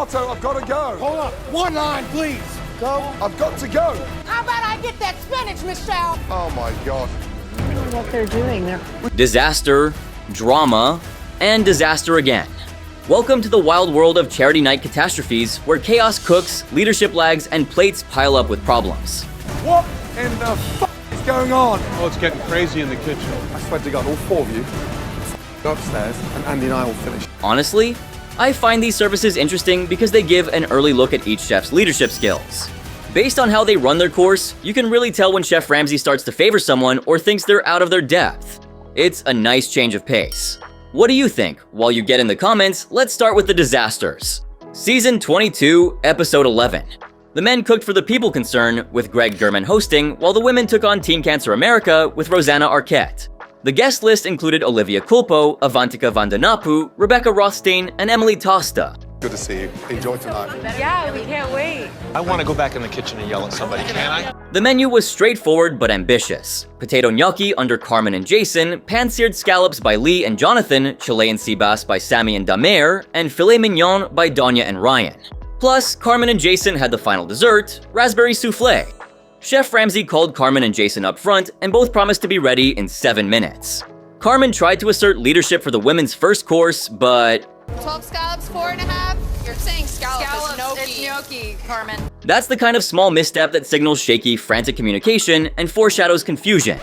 tomato, I've got to go. Hold up. One line, please. Go. I've got to go. How about I get that spinach, Michelle? Oh my God. I don't know what they're doing. Disaster, drama, and disaster again. Welcome to the wild world of charity night catastrophes where chaos cooks, leadership lags, and plates pile up with problems. What in the is going on? Oh, it's getting crazy in the kitchen. I swear to God, all four of you go upstairs and Andy and I will finish. Honestly, I find these services interesting because they give an early look at each chef's leadership skills. Based on how they run their course, you can really tell when Chef Ramsay starts to favor someone or thinks they're out of their depth. It's a nice change of pace. What do you think? While you get in the comments, let's start with the disasters. Season 22, Episode 11. The men cooked for the people concern, with Greg Gurman hosting, while the women took on Team Cancer America with Rosanna Arquette. The guest list included Olivia Culpo, Avantika Vandanapu, Rebecca Rothstein, and Emily Tosta. Good to see you. Enjoy tonight. Yeah, we can't wait. I want to go back in the kitchen and yell at somebody, can I? The menu was straightforward but ambitious. Potato gnocchi under Carmen and Jason, pan-seared scallops by Lee and Jonathan, Chilean sea bass by Sammy and Damer, and filet mignon by Donya and Ryan. Plus, Carmen and Jason had the final dessert, raspberry souffle. Chef Ramsay called Carmen and Jason up front, and both promised to be ready in 7 minutes. Carmen tried to assert leadership for the women's first course, but 12 scallops, 4.5. You're saying scallops, It's gnocchi, Carmen. that's the kind of small misstep that signals shaky, frantic communication and foreshadows confusion.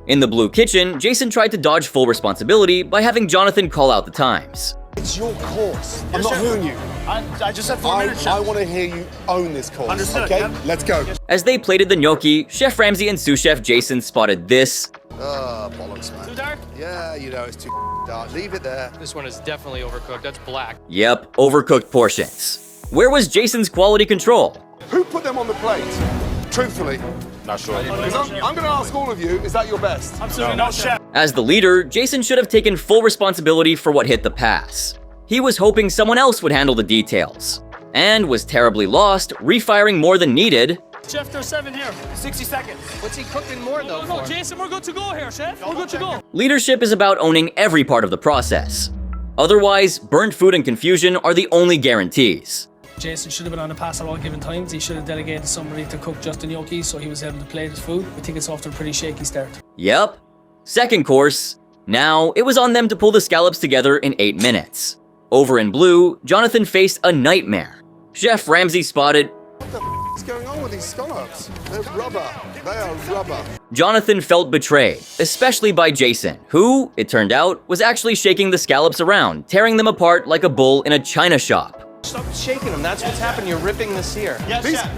In the blue kitchen, Jason tried to dodge full responsibility by having Jonathan call out the times. It's your course. I'm not hearing you. I just have 4 minutes, Chef. I want to hear you own this course. Understood, Okay, yeah. let's go. As they plated the gnocchi, Chef Ramsay and sous chef Jason spotted this. Bollocks, man. Too dark? Yeah, you know, it's too dark. Leave it there. This one is definitely overcooked. That's black. Yep, overcooked portions. Where was Jason's quality control? Who put them on the plate? Truthfully. Not sure. Because I'm going to ask all of you, is that your best? Absolutely not, Chef. As the leader, Jason should have taken full responsibility for what hit the pass. He was hoping someone else would handle the details, and was terribly lost, refiring more than needed. Chef, there's 7 here. 60 seconds. What's he cooking more though? No, Jason, we're good to go here, Chef. We're good to go. Leadership is about owning every part of the process. Otherwise, burnt food and confusion are the only guarantees. Jason should have been on the pass at all given times. He should have delegated somebody to cook just the gnocchi so he was able to plate his food. I think it's off to a pretty shaky start. Yep. Second course. Now, it was on them to pull the scallops together in 8 minutes. Over in blue, Jonathan faced a nightmare. Chef Ramsay spotted What's going on with these scallops? They're rubber. They are rubber. Jonathan felt betrayed, especially by Jason, who, it turned out, was actually shaking the scallops around, tearing them apart like a bull in a china shop. Stop shaking them. That's what's happening. You're ripping this here.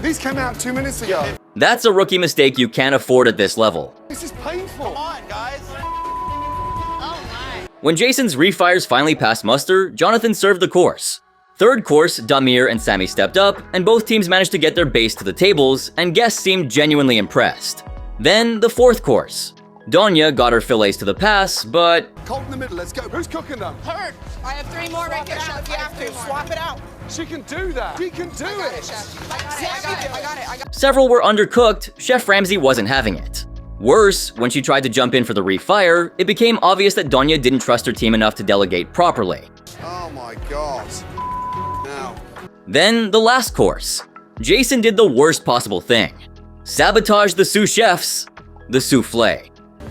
These came out 2 minutes ago. That's a rookie mistake you can't afford at this level. This is painful. Come on, guys. Oh my. When Jason's refires finally passed muster, Jonathan served the course. Third course, Damir and Sammy stepped up, and both teams managed to get their base to the tables, and guests seemed genuinely impressed. Then, the fourth course. Donya got her fillets to the pass, but Cold in the middle, let's go. Who's cooking them? Hurt. I have 3 more right there, Chef. You have to. Swap it out. She can do that. She can do it. I got it. several were undercooked. Chef Ramsay wasn't having it. Worse, when she tried to jump in for the refire, it became obvious that Donya didn't trust her team enough to delegate properly. Oh my God. Now. Then, the last course. Jason did the worst possible thing. Sabotage the sous chefs, the souffle.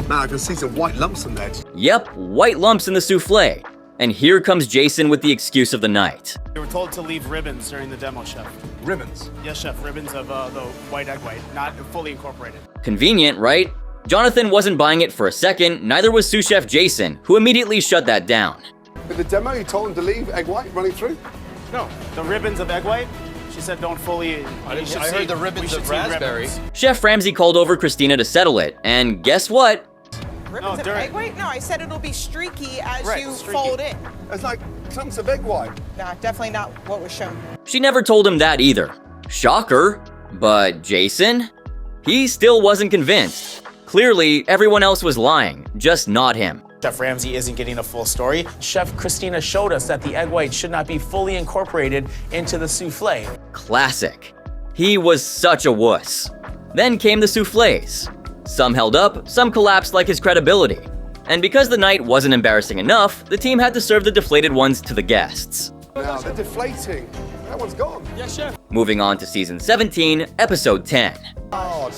Now I can see some white lumps in there. Yep, white lumps in the souffle. And here comes Jason with the excuse of the night. We were told to leave ribbons during the demo, Chef. Ribbons. Yes, Chef. Ribbons of the white egg white, not fully incorporated. Convenient, right? Jonathan wasn't buying it for a second, neither was sous chef Jason, who immediately shut that down. In the demo, you told him to leave egg white running through? No, the ribbons of egg white. She said don't fully. I heard the ribbons of raspberry. Chef Ramsay called over Christina to settle it, and guess what? Ribbons of egg white? No, I said it'll be streaky as you fold it. It's like clumps of egg white. Nah, definitely not what was shown. She never told him that either. Shocker. But Jason? He still wasn't convinced. Clearly, everyone else was lying, just not him. Chef Ramsay isn't getting a full story. Chef Christina showed us that the egg white should not be fully incorporated into the souffle. Classic. He was such a wuss. Then came the soufflés. Some held up, some collapsed like his credibility. And because the night wasn't embarrassing enough, the team had to serve the deflated ones to the guests. Now they're deflating. That one's gone. Yes, chef. Moving on to season 17, episode 10. God.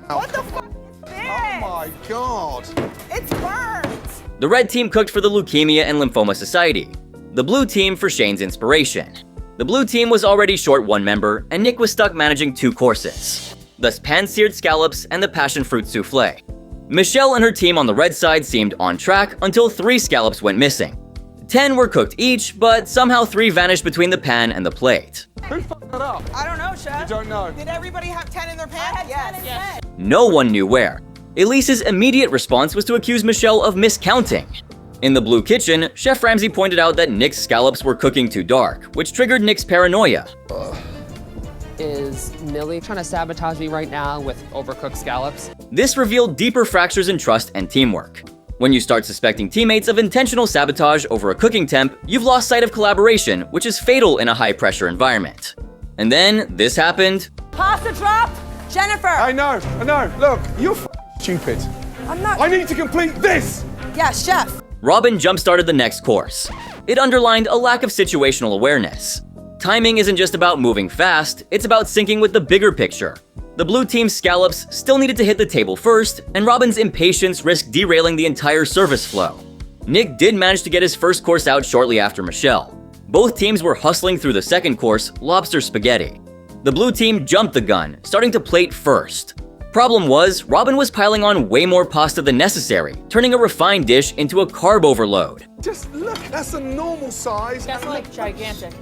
What the fuck is Oh this? my God. It's burnt. The red team cooked for the Leukemia and Lymphoma Society. The blue team for Shane's inspiration. The blue team was already short one member, and Nick was stuck managing 2 courses. The pan-seared scallops and the passion fruit souffle. Michelle and her team on the red side seemed on track until 3 scallops went missing. 10 were cooked each, but somehow 3 vanished between the pan and the plate. Who fucked that up? I don't know, Chef. You don't know. Did everybody have 10 in their pan? Yes. No one knew where. Elise's immediate response was to accuse Michelle of miscounting. In the blue kitchen, Chef Ramsay pointed out that Nick's scallops were cooking too dark, which triggered Nick's paranoia. Is Millie trying to sabotage me right now with overcooked scallops? This revealed deeper fractures in trust and teamwork. When you start suspecting teammates of intentional sabotage over a cooking temp, you've lost sight of collaboration, which is fatal in a high-pressure environment. And then, this happened. Pasta drop. Jennifer. I know. Look, you're stupid. I'm not. I need to complete this. Yes, Chef. Robin jump-started the next course. It underlined a lack of situational awareness. Timing isn't just about moving fast, it's about syncing with the bigger picture. The blue team's scallops still needed to hit the table first, and Robin's impatience risked derailing the entire service flow. Nick did manage to get his first course out shortly after Michelle. Both teams were hustling through the second course, lobster spaghetti. The blue team jumped the gun, starting to plate first. Problem was, Robin was piling on way more pasta than necessary, turning a refined dish into a carb overload. Just look, that's a normal size. That's like gigantic.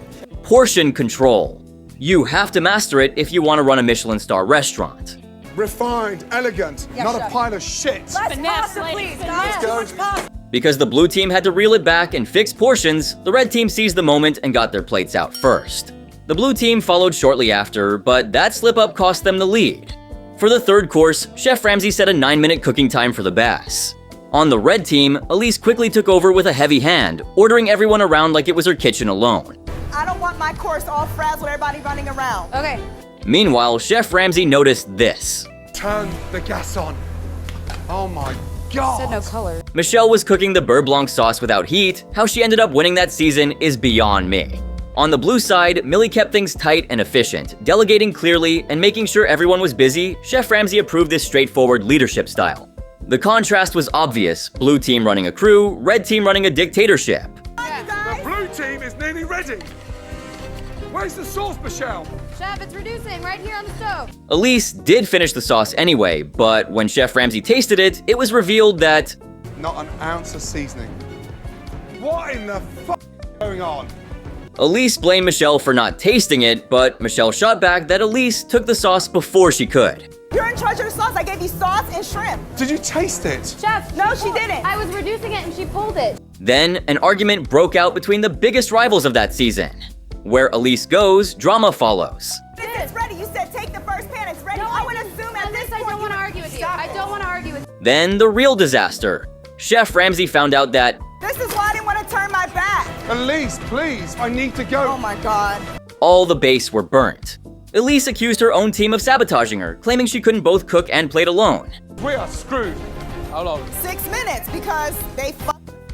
Portion control. You have to master it if you want to run a Michelin star restaurant. Refined, elegant, not a pile of shit. Less pasta, please, guys. Too much pasta. Because the blue team had to reel it back and fix portions, the red team seized the moment and got their plates out first. The blue team followed shortly after, but that slip-up cost them the lead. For the third course, Chef Ramsay set a 9-minute cooking time for the bass. On the red team, Elise quickly took over with a heavy hand, ordering everyone around like it was her kitchen alone. I don't want my course all frazzled, everybody running around. Okay. Meanwhile, Chef Ramsay noticed this. Turn the gas on. Oh my God. Said no color. Michelle was cooking the beurre blanc sauce without heat. How she ended up winning that season is beyond me. On the blue side, Millie kept things tight and efficient, delegating clearly and making sure everyone was busy. Chef Ramsay approved this straightforward leadership style. The contrast was obvious, blue team running a crew, red team running a dictatorship. The blue team is nearly ready. Where's the sauce, Michelle? Chef, it's reducing right here on the stove. Elise did finish the sauce anyway, but when Chef Ramsay tasted it, it was revealed that Not an ounce of seasoning. What in the fuck is going on? Elise blamed Michelle for not tasting it, but Michelle shot back that Elise took the sauce before she could. You're in charge of the sauce. I gave you sauce and shrimp. Did you taste it? Chef, No, she didn't. I was reducing it and she pulled it. Then, an argument broke out between the biggest rivals of that season. Where Elise goes, drama follows. It's ready. You said take the first pan. It's ready. I would assume at this I point don't want to argue with you. I don't want to argue with you. Then, the real disaster. Chef Ramsay found out that This is why I didn't want to turn my back. Elise, please, I need to go. Oh my God. all the base were burnt. Elise accused her own team of sabotaging her, claiming she couldn't both cook and plate alone. We are screwed. How long? 6 minutes because they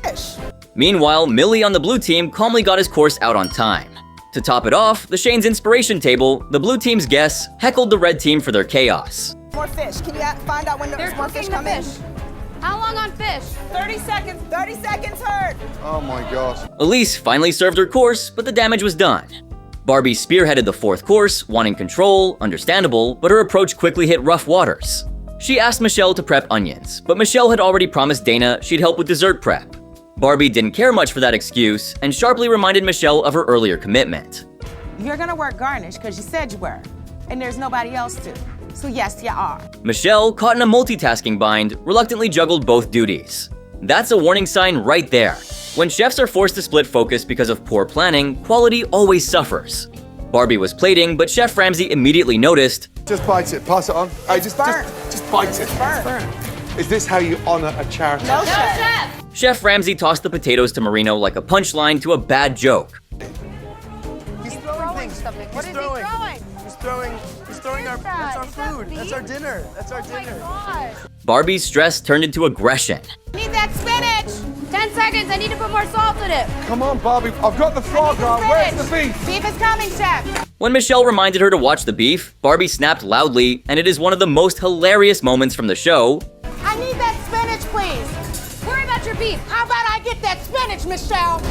fish. Meanwhile, Millie on the blue team calmly got his course out on time. To top it off, the Shane's inspiration table, the blue team's guests heckled the red team for their chaos. More fish. Can you find out when there's more fish come in? How long on fish? 30 seconds. 30 seconds, Hurt. Oh my God. Elise finally served her course, but the damage was done. Barbie spearheaded the fourth course, wanting control, understandable, but her approach quickly hit rough waters. She asked Michelle to prep onions, but Michelle had already promised Dana she'd help with dessert prep. Barbie didn't care much for that excuse and sharply reminded Michelle of her earlier commitment. You're gonna work garnish because you said you were, and there's nobody else to. So yes, you are. Michelle, caught in a multitasking bind, reluctantly juggled both duties. That's a warning sign right there. When chefs are forced to split focus because of poor planning, quality always suffers. Barbie was plating, but Chef Ramsay immediately noticed. Just bite it, pass it on. Hey, just bite it. It's burnt. Is this how you honor a charity? No, chef. Chef Ramsay tossed the potatoes to Marino like a punchline to a bad joke. He's throwing something. What is he throwing? He's throwing our, that's our food. That's our dinner. That's our dinner. Oh my gosh. Barbie's stress turned into aggression. Need that spinach. 10 seconds. I need to put more salt in it. Come on, Barbie. I've got the foie gras. Where's the beef? Beef is coming, chef. When Michelle reminded her to watch the beef, Barbie snapped loudly, and it is one of the most hilarious moments from the show. I need that spinach, please. Worry about your beef. How about I get that spinach, Michelle?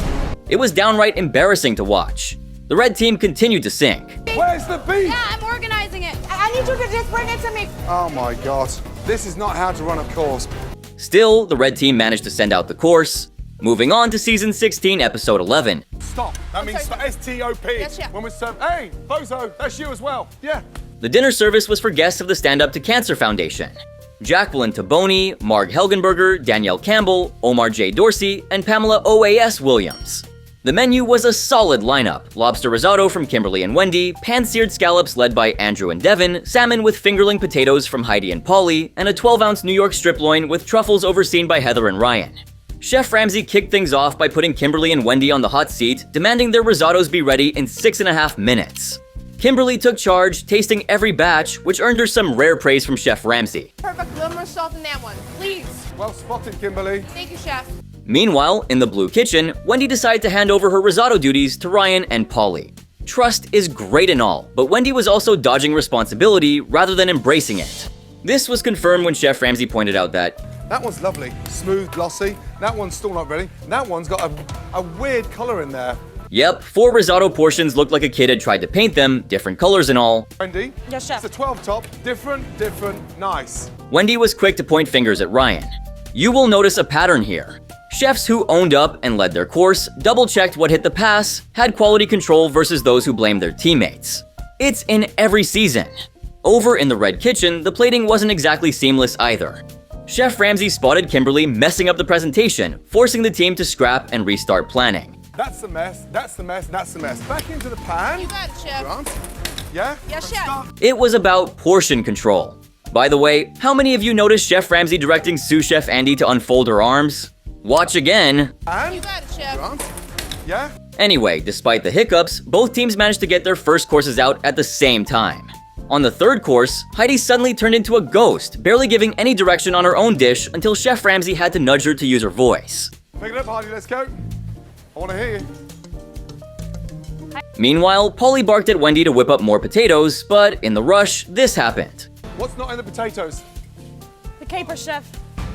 It was downright embarrassing to watch. The red team continued to sink. Where's the beef? Yeah, I'm organizing it. I need you to just bring it to me. Oh my God. This is not how to run a course. Still, the red team managed to send out the course. Moving on to season 16, episode 11. Stop. That means S-T-O-P. Yes, chef. When we serve. Hey, Bozo, that's you as well. Yeah. The dinner service was for guests of the Stand Up to Cancer Foundation. Jacqueline Taboni, Marg Helgenberger, Danielle Campbell, Omar J. Dorsey, and Pamela O.A.S. Williams. The menu was a solid lineup: lobster risotto from Kimberly and Wendy, pan-seared scallops led by Andrew and Devin, salmon with fingerling potatoes from Heidi and Polly, and a 12-ounce New York strip loin with truffles overseen by Heather and Ryan. Chef Ramsay kicked things off by putting Kimberly and Wendy on the hot seat, demanding their risottos be ready in 6.5 minutes. Kimberly took charge, tasting every batch, which earned her some rare praise from Chef Ramsay. Perfect. A little more salt in that one, please. Well spotted, Kimberly. Thank you, chef. Meanwhile, in the blue kitchen, Wendy decided to hand over her risotto duties to Ryan and Polly. Trust is great and all, but Wendy was also dodging responsibility rather than embracing it. This was confirmed when Chef Ramsay pointed out that that one's lovely, smooth, glossy. That one's still not ready. That one's got a weird color in there. Yep, 4 risotto portions looked like a kid had tried to paint them, different colors and all. Wendy? Yes, chef. It's a 12 top, different, nice. Wendy was quick to point fingers at Ryan. You will notice a pattern here. Chefs who owned up and led their course, double-checked what hit the pass, had quality control versus those who blamed their teammates. It's in every season. Over in the red kitchen, the plating wasn't exactly seamless either. Chef Ramsay spotted Kimberly messing up the presentation, forcing the team to scrap and restart planning. That's the mess, that's the mess, that's the mess. Back into the pan. You got it, chef. Grant. Yeah? Yes, chef. It was about portion control. By the way, how many of you noticed Chef Ramsay directing sous chef Andy to unfold her arms? Watch again. And? You got it, chef. Grant. Yeah? Anyway, despite the hiccups, both teams managed to get their first courses out at the same time. On the third course, Heidi suddenly turned into a ghost, barely giving any direction on her own dish until Chef Ramsay had to nudge her to use her voice. Pick it up, Heidi, let's go. I want to hear you. Meanwhile, Polly barked at Wendy to whip up more potatoes, but in the rush, this happened. What's not in the potatoes? The caper, chef.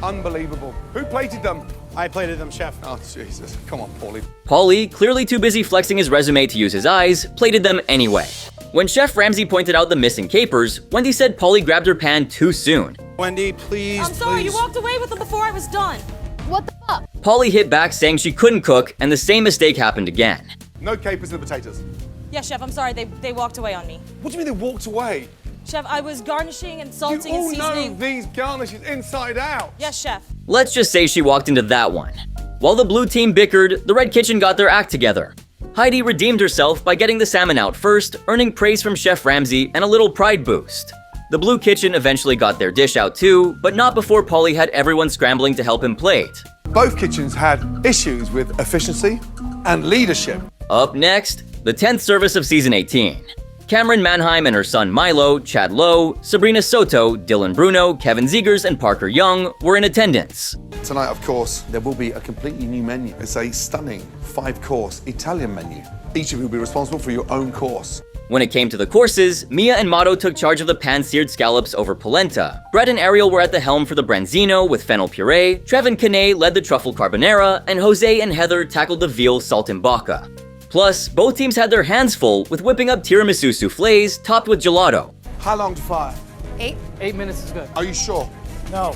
Unbelievable. Who plated them? I plated them, chef. Oh, Jesus. Come on, Paulie. Polly, clearly too busy flexing his resume to use his eyes, plated them anyway. When Chef Ramsay pointed out the missing capers, Wendy said Polly grabbed her pan too soon. Wendy, please, I'm sorry, please. you walked away with them before I was done. What the fuck? Polly hit back saying she couldn't cook, and the same mistake happened again. No capers in the potatoes. Yes, chef, I'm sorry, they walked away on me. What do you mean they walked away? Chef, I was garnishing and You salting and all seasoning. know these garnishes inside out. Yes, chef. Let's just say she walked into that one. While the blue team bickered, the red kitchen got their act together. Heidi redeemed herself by getting the salmon out first, earning praise from Chef Ramsay and a little pride boost. The blue kitchen eventually got their dish out too, but not before Polly had everyone scrambling to help him plate. Both kitchens had issues with efficiency and leadership. Up next, the 10th service of season 18. Cameron Manheim and her son Milo, Chad Lowe, Sabrina Soto, Dylan Bruno, Kevin Zegers, and Parker Young were in attendance. Tonight, of course, there will be a completely new menu. It's a stunning 5-course Italian menu. Each of you will be responsible for your own course. When it came to the courses, Mia and Mato took charge of the pan-seared scallops over polenta. Brett and Ariel were at the helm for the branzino with fennel puree, Trev and Kane led the truffle carbonara, and Jose and Heather tackled the veal saltimbocca. Plus, both teams had their hands full with whipping up tiramisu soufflés topped with gelato. How long to fire? 8. 8 minutes is good. Are you sure? No.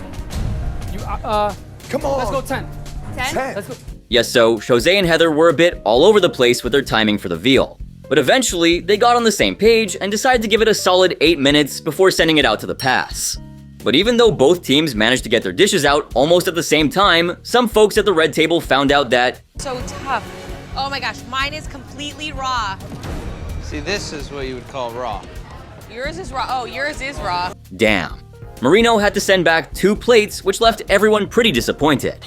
You, Come on. Let's go 10. 10? Let's go. Yes, so Jose and Heather were a bit all over the place with their timing for the veal. But eventually, they got on the same page and decided to give it a solid 8 minutes before sending it out to the pass. But even though both teams managed to get their dishes out almost at the same time, some folks at the red table found out that So tough. Oh my gosh, mine is completely raw. See, this is what you would call raw. Yours is raw. Oh, yours is raw. damn. Marino had to send back 2 plates, which left everyone pretty disappointed.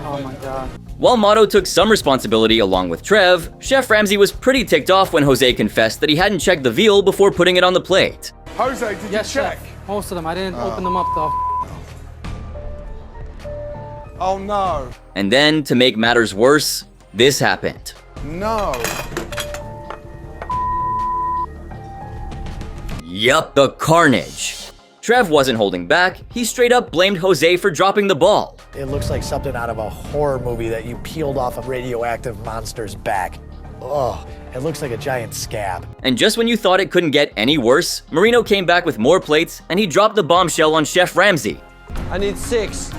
Oh my God. While Mato took some responsibility along with Trev, Chef Ramsay was pretty ticked off when Jose confessed that he hadn't checked the veal before putting it on the plate. Jose, did Yes, you check? chef. Most of them. I didn't open them up though. Oh no. And then, to make matters worse, this happened. No. Yup, the carnage. Trev wasn't holding back, he straight up blamed Jose for dropping the ball. It looks like something out of a horror movie that you peeled off a radioactive monster's back. Ugh, it looks like a giant scab. And just when you thought it couldn't get any worse, Marino came back with more plates and he dropped the bombshell on Chef Ramsay. I need 6.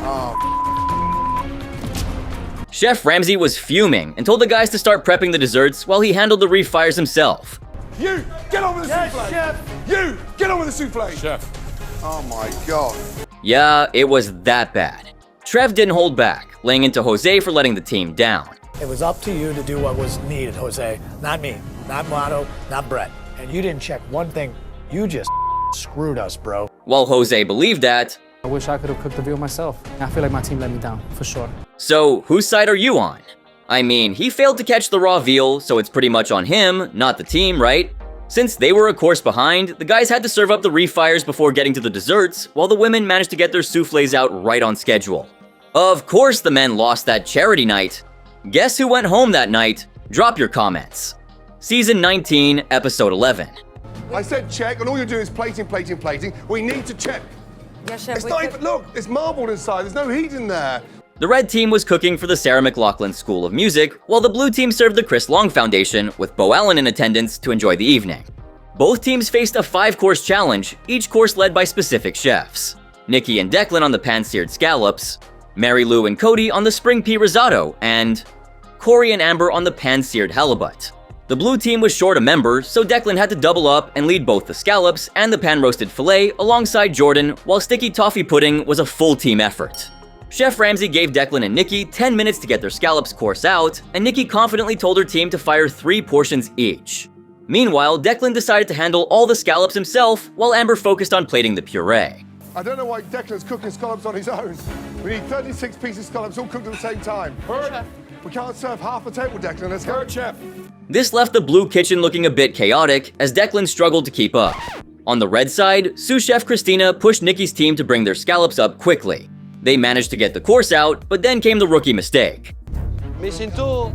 Chef Ramsay was fuming and told the guys to start prepping the desserts while he handled the refires himself. You, get on with the souffle! Chef! You, get on with the souffle! Chef. Oh my God. Yeah, it was that bad. Trev didn't hold back, laying into Jose for letting the team down. It was up to you to do what was needed, Jose. Not me, not Mono, not Brett. And you didn't check one thing. You just screwed us, bro. While Jose believed that, I wish I could have cooked the veal myself. I feel like my team let me down, for sure. so whose side are you on? I mean, he failed to catch the raw veal, so it's pretty much on him, not the team, right? Since they were a course behind, the guys had to serve up the refires before getting to the desserts, while the women managed to get their soufflés out right on schedule. Of course the men lost that charity night. Guess who went home that night? Drop your comments. Season 19, Episode 11. I said check, and all you're doing is plating. We need to check. Yes, Chef. It's not even, look, it's marbled inside. There's no heat in there. The red team was cooking for the Sarah McLachlan School of Music, while the blue team served the Chris Long Foundation, with Bo Allen in attendance to enjoy the evening. Both teams faced a 5-course challenge, each course led by specific chefs. Nikki and Declan on the pan-seared scallops, Mary Lou and Cody on the spring pea risotto, and Corey and Amber on the pan-seared halibut. The blue team was short a member, so Declan had to double up and lead both the scallops and the pan-roasted filet alongside Jordan, while sticky toffee pudding was a full team effort. Chef Ramsay gave Declan and Nikki 10 minutes to get their scallops course out, and Nikki confidently told her team to fire 3 portions each. Meanwhile, Declan decided to handle all the scallops himself, while Amber focused on plating the puree. I don't know why Declan's cooking scallops on his own. We need 36 pieces of scallops all cooked at the same time. Chef. We can't serve half a table, Declan. Let's go, Chef. This left the blue kitchen looking a bit chaotic as Declan struggled to keep up. On the red side, sous chef Christina pushed Nikki's team to bring their scallops up quickly. They managed to get the course out, but then came the rookie mistake. Missing tool.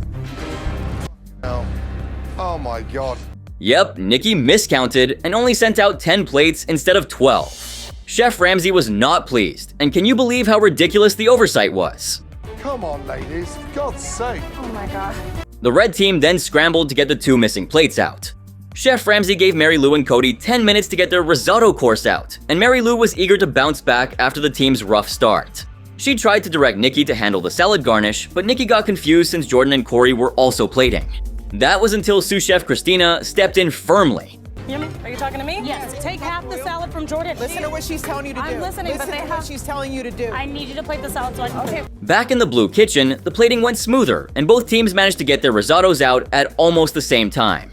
Oh my God. Yep, Nikki miscounted and only sent out 10 plates instead of 12. Chef Ramsay was not pleased, and can you believe how ridiculous the oversight was? Come on, ladies. For God's sake. Oh my God. The red team then scrambled to get the 2 missing plates out. Chef Ramsay gave Mary Lou and Cody 10 minutes to get their risotto course out, and Mary Lou was eager to bounce back after the team's rough start. She tried to direct Nikki to handle the salad garnish, but Nikki got confused since Jordan and Corey were also plating. That was until sous chef Christina stepped in firmly. Yumi, are you talking to me? Yes. Take half the salad from Jordan. Listen to what she's telling you to do. I'm listening, but Listen they to have... what she's telling you to do. I need you to plate the salad so I can... Okay. Back in the blue kitchen, the plating went smoother, and both teams managed to get their risottos out at almost the same time.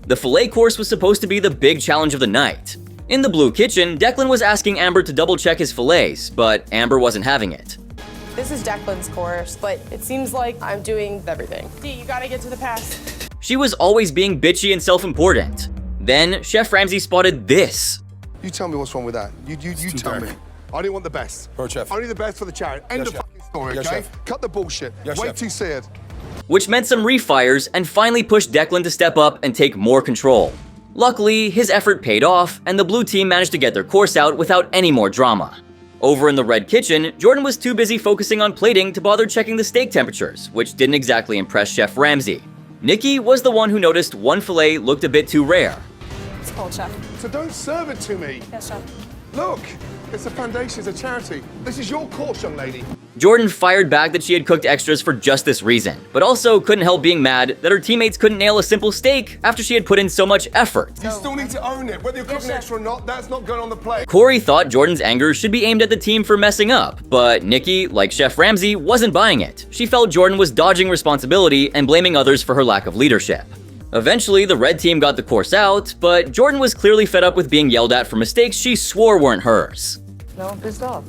The filet course was supposed to be the big challenge of the night. In the blue kitchen, Declan was asking Amber to double-check his fillets, but Amber wasn't having it. This is Declan's course, but it seems like I'm doing everything. D, you gotta get to the pass. She was always being bitchy and self-important. Then, Chef Ramsay spotted this. You tell me what's wrong with that. You tell me. I didn't want the best. Chef. Only the best for the charity. End of fucking story, Yes, okay? Chef. Cut the bullshit. Yes, Wait Chef. till you see it. Which meant some refires and finally pushed Declan to step up and take more control. Luckily, his effort paid off, and the blue team managed to get their course out without any more drama. Over in the red kitchen, Jordan was too busy focusing on plating to bother checking the steak temperatures, which didn't exactly impress Chef Ramsay. Nikki was the one who noticed one filet looked a bit too rare. It's cold, Chef. So don't serve it to me. Yes, Chef. Look, it's a foundation, it's a charity. This is your course, young lady. Jordan fired back that she had cooked extras for just this reason, but also couldn't help being mad that her teammates couldn't nail a simple steak after she had put in so much effort. You still need to own it. Whether you're cooking extra or not, that's not going on the plate. Corey thought Jordan's anger should be aimed at the team for messing up, but Nikki, like Chef Ramsay, wasn't buying it. She felt Jordan was dodging responsibility and blaming others for her lack of leadership. Eventually, the red team got the course out, but Jordan was clearly fed up with being yelled at for mistakes she swore weren't hers. No, I'm pissed off.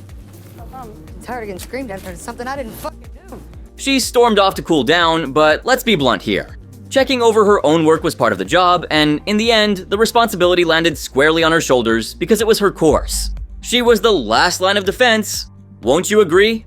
I'm tired of getting screamed at for something I didn't fucking do. She stormed off to cool down, but let's be blunt here. Checking over her own work was part of the job, and in the end, the responsibility landed squarely on her shoulders because it was her course. She was the last line of defense. Won't you agree?